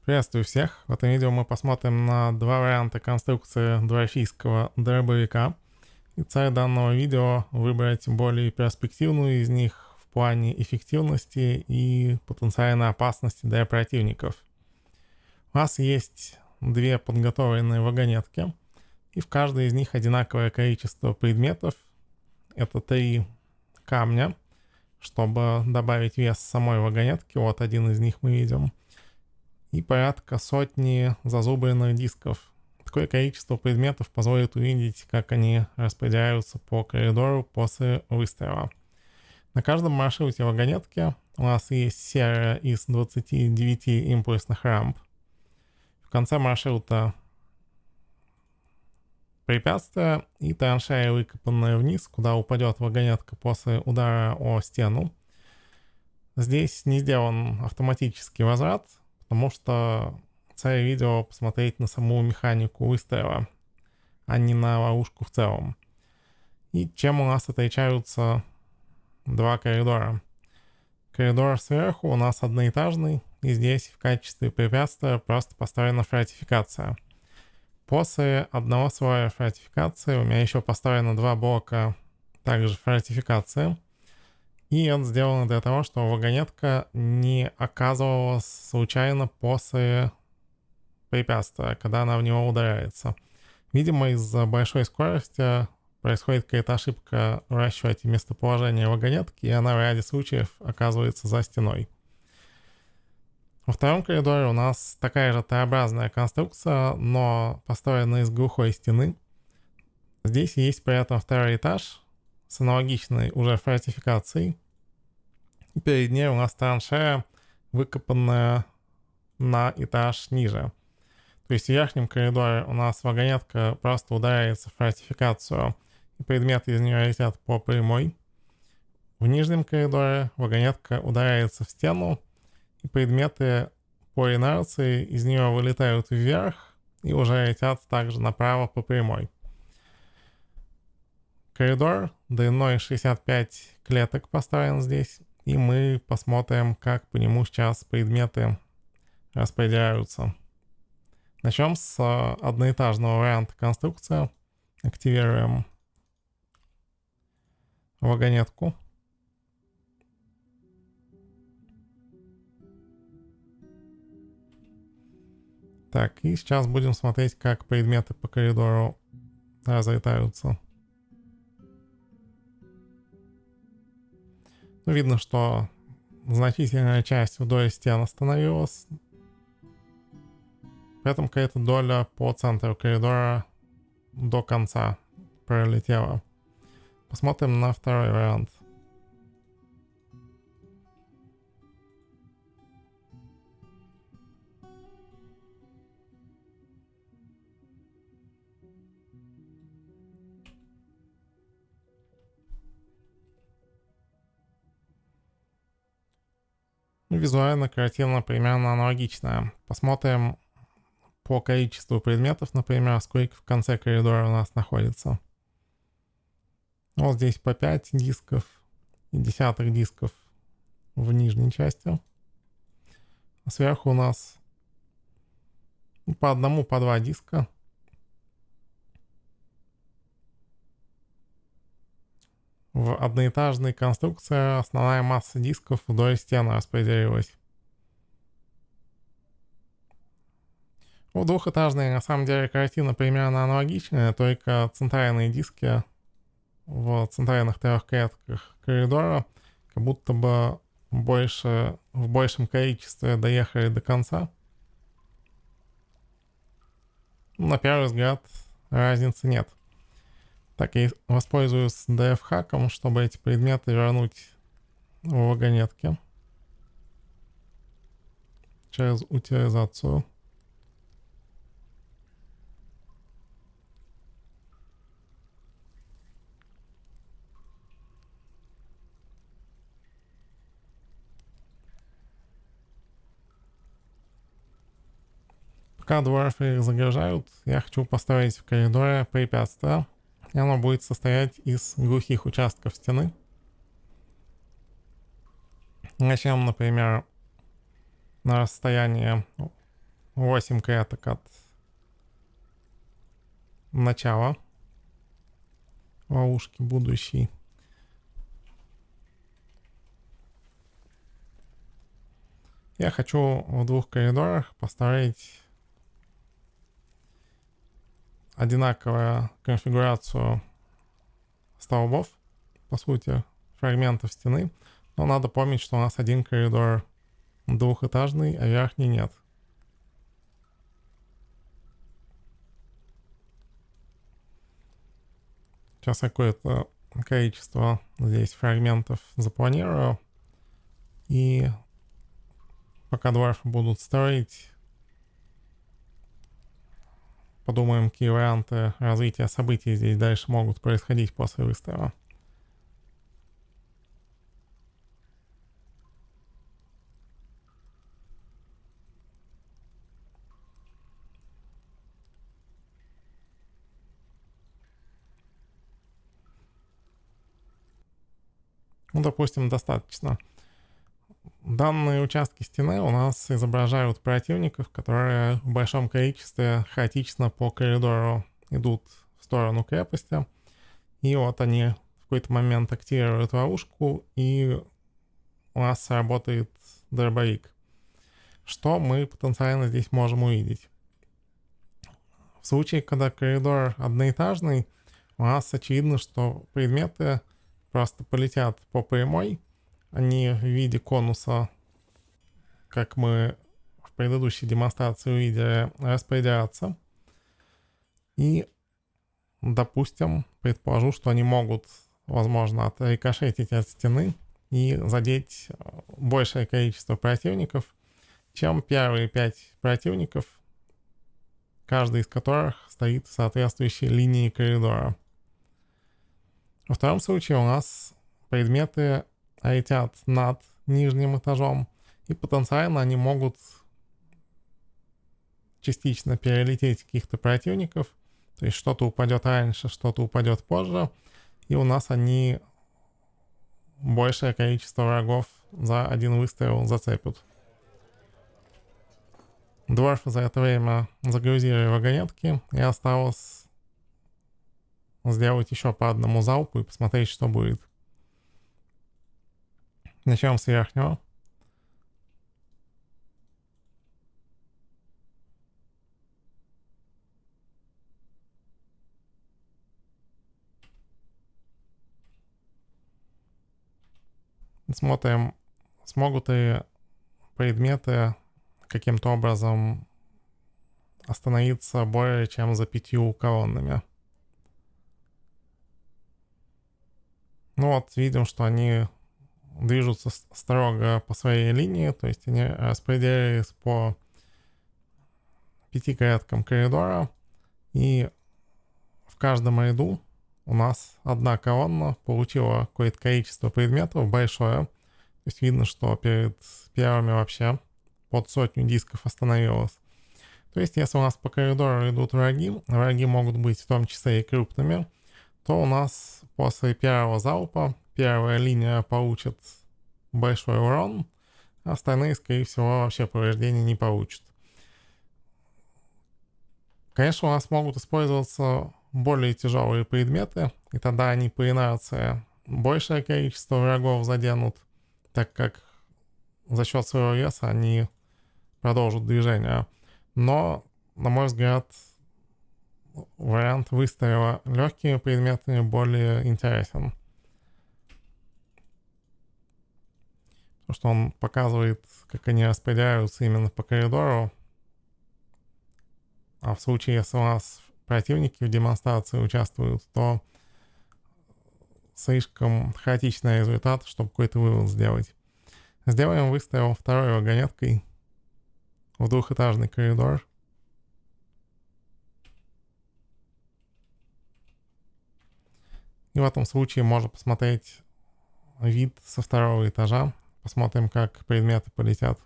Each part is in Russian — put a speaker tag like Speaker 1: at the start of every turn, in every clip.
Speaker 1: Приветствую всех! В этом видео мы посмотрим на два варианта конструкции дворфийского дробовика. И цель данного видео — выбрать более перспективную из них в плане эффективности и потенциальной опасности для противников. У нас есть две подготовленные вагонетки, и в каждой из них одинаковое количество предметов. Это 3 камня, чтобы добавить вес самой вагонетки. Вот один из них мы видим. И порядка сотни зазубренных дисков. Такое количество предметов позволит увидеть, как они распределяются по коридору после выстрела. На каждом маршруте вагонетки у нас есть серия из 29 импульсных рамп. В конце маршрута препятствия и траншея, выкопанная вниз, куда упадет вагонетка после удара о стену. Здесь не сделан автоматический возврат, потому что цель видео посмотреть на саму механику выстрела, а не на ловушку в целом. И чем у нас отличаются два коридора? Коридор сверху у нас одноэтажный, и здесь в качестве препятствия просто поставлена фортификация. После одного слоя фортификации у меня еще поставлено 2 блока также фортификации. И это сделано для того, чтобы вагонетка не оказывалась случайно после препятствия, когда она в него ударяется. Видимо, из-за большой скорости происходит какая-то ошибка в расчете местоположения вагонетки, и она в ряде случаев оказывается за стеной. Во втором коридоре у нас такая же Т-образная конструкция, но построена из глухой стены. Здесь есть при этом второй этаж с аналогичной уже фортификацией. И перед ней у нас траншея, выкопанная на этаж ниже. То есть в верхнем коридоре у нас вагонетка просто ударяется в фортификацию, и предметы из нее летят по прямой. В нижнем коридоре вагонетка ударяется в стену, и предметы по инерции из нее вылетают вверх и уже летят также направо по прямой. Коридор длиной 65 клеток поставлен здесь, и мы посмотрим, как по нему сейчас предметы распределяются. Начнем с одноэтажного варианта конструкции. Активируем вагонетку. Так, и сейчас будем смотреть, как предметы по коридору разлетаются. Видно, что значительная часть вдоль стен остановилась. При этом какая-то доля по центру коридора до конца пролетела. Посмотрим на второй вариант. Визуально картина примерно аналогичная. Посмотрим по количеству предметов, например, сколько в конце коридора у нас находится. Вот здесь по 5 дисков и десятых дисков в нижней части. А сверху у нас по одному, по 2 диска. В одноэтажной конструкции основная масса дисков вдоль стены распределилась. В двухэтажной на самом деле картина примерно аналогичная, только центральные диски в центральных 3 клетках коридора как будто бы в большем количестве доехали до конца. На первый взгляд разницы нет. Так, я воспользуюсь DF-хаком, чтобы эти предметы вернуть в вагонетки через утилизацию. Пока дворфы их загружают, я хочу поставить в коридоре препятствие. И оно будет состоять из глухих участков стены. Начнем, например, на расстоянии 8 клеток от начала ловушки будущей. Я хочу в 2 коридорах поставить одинаковую конфигурацию столбов, по сути, фрагментов стены. Но надо помнить, что у нас один коридор двухэтажный, а верхний нет. Сейчас какое-то количество здесь фрагментов запланирую. И пока дворфы будут строить, подумаем, какие варианты развития событий здесь дальше могут происходить после выстрела. Ну, допустим, достаточно. Данные участки стены у нас изображают противников, которые в большом количестве хаотично по коридору идут в сторону крепости. И вот они в какой-то момент активируют ловушку, и у нас работает дробовик. Что мы потенциально здесь можем увидеть? В случае, когда коридор одноэтажный, у нас очевидно, что предметы просто полетят по прямой, они в виде конуса, как мы в предыдущей демонстрации увидели, распределяться. И, допустим, предположу, что они могут, возможно, отрикошетить от стены и задеть большее количество противников, чем первые 5 противников, каждый из которых стоит в соответствующей линии коридора. Во втором случае у нас предметы летят над нижним этажом, и потенциально они могут частично перелететь каких-то противников, то есть что-то упадет раньше, что-то упадет позже, и у нас они большее количество врагов за один выстрел зацепят. Дворфы за это время загрузили вагонетки, и осталось сделать еще по одному залпу и посмотреть, что будет. Начнем с верхнего. Смотрим, смогут ли предметы каким-то образом остановиться более чем за 5 колоннами. Ну вот, видим, что они движутся строго по своей линии, то есть они распределились по 5 клеткам коридора, и в каждом ряду у нас одна колонна получила какое-то количество предметов большое. То есть видно, что перед первыми вообще под 100 дисков остановилось. То есть если у нас по коридору идут враги могут быть в том числе и крупными, то у нас после первого залпа первая линия получит большой урон, а остальные, скорее всего, вообще повреждений не получат. Конечно, у нас могут использоваться более тяжелые предметы, и тогда они по инерции большее количество врагов заденут, так как за счет своего веса они продолжат движение. Но, на мой взгляд, вариант выстрела легкими предметами более интересен. Потому что он показывает, как они распределяются именно по коридору. А в случае, если у нас противники в демонстрации участвуют, то слишком хаотичный результат, чтобы какой-то вывод сделать. Сделаем выстрел второй вагонеткой в двухэтажный коридор. И в этом случае можно посмотреть вид со второго этажа. Посмотрим, как предметы полетят.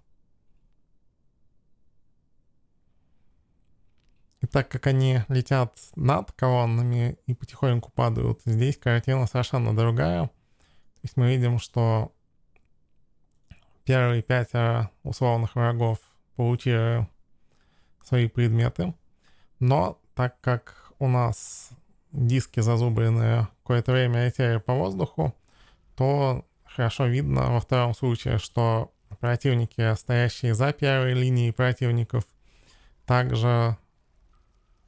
Speaker 1: И так как они летят над колоннами и потихоньку падают, здесь картина совершенно другая. То есть мы видим, что первые 5 условных врагов получили свои предметы. Но так как у нас диски зазубренные какое-то время летели по воздуху, то хорошо видно во втором случае, что противники, стоящие за первой линией противников, также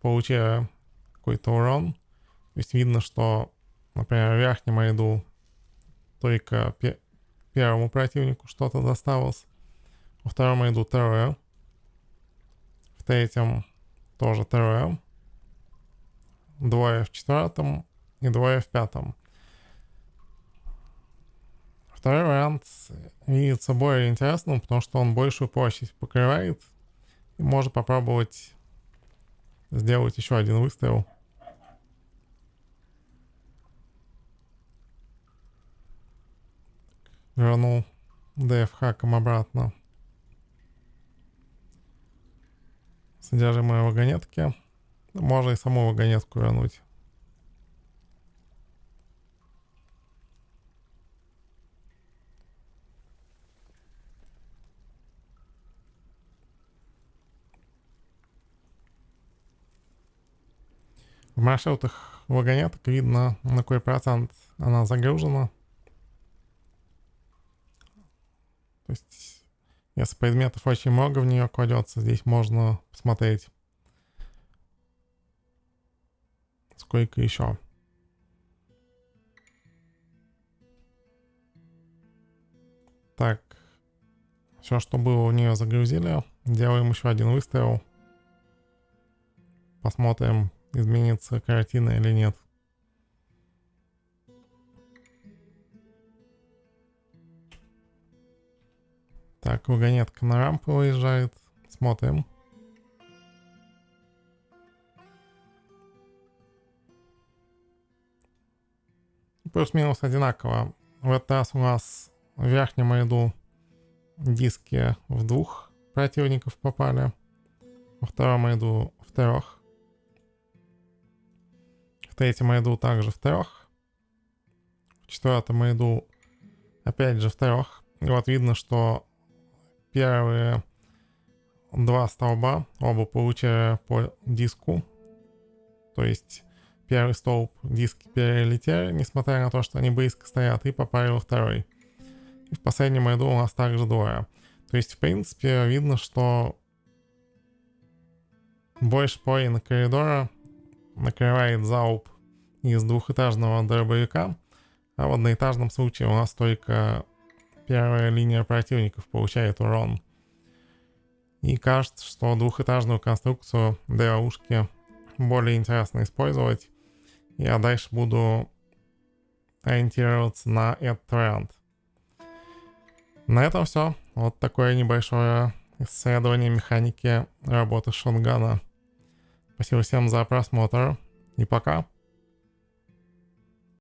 Speaker 1: получили какой-то урон. То есть видно, что, например, в верхнем ряду только первому противнику что-то досталось, во втором ряду трое, в третьем тоже трое, двое в четвертом и двое в пятом. Второй вариант видится более интересным, потому что он большую площадь покрывает, и можно попробовать сделать еще один выстрел. Вернул DF хаком обратно содержимое вагонетки. Можно и саму вагонетку вернуть. В маршрутах вагонеток видно, на какой процент она загружена. То есть, если предметов очень много в нее кладется, здесь можно посмотреть, сколько еще. Так, все, что было у нее, загрузили. Делаем еще один выстрел. Посмотрим, изменится картина или нет. Так, вагонетка на рампу выезжает. Смотрим. Плюс-минус одинаково. В этот раз у нас в верхнем ряду диски в двух противников попали. Во втором ряду в трех. В третьем ряду также в трех. В четвертом ряду опять же в трех. И вот видно, что первые два столба оба получили по диску. То есть первый столб диски перелетели, несмотря на то, что они близко стоят, и попали во второй. И в последнем ряду у нас также двое. То есть, в принципе, видно, что больше половины коридора накрывает залп из двухэтажного дробовика, а в одноэтажном случае у нас только первая линия противников получает урон. И кажется, что двухэтажную конструкцию для ловушки более интересно использовать. Я дальше буду ориентироваться на этот вариант. На этом все. Вот такое небольшое исследование механики работы шотгана. Спасибо всем за просмотр и пока.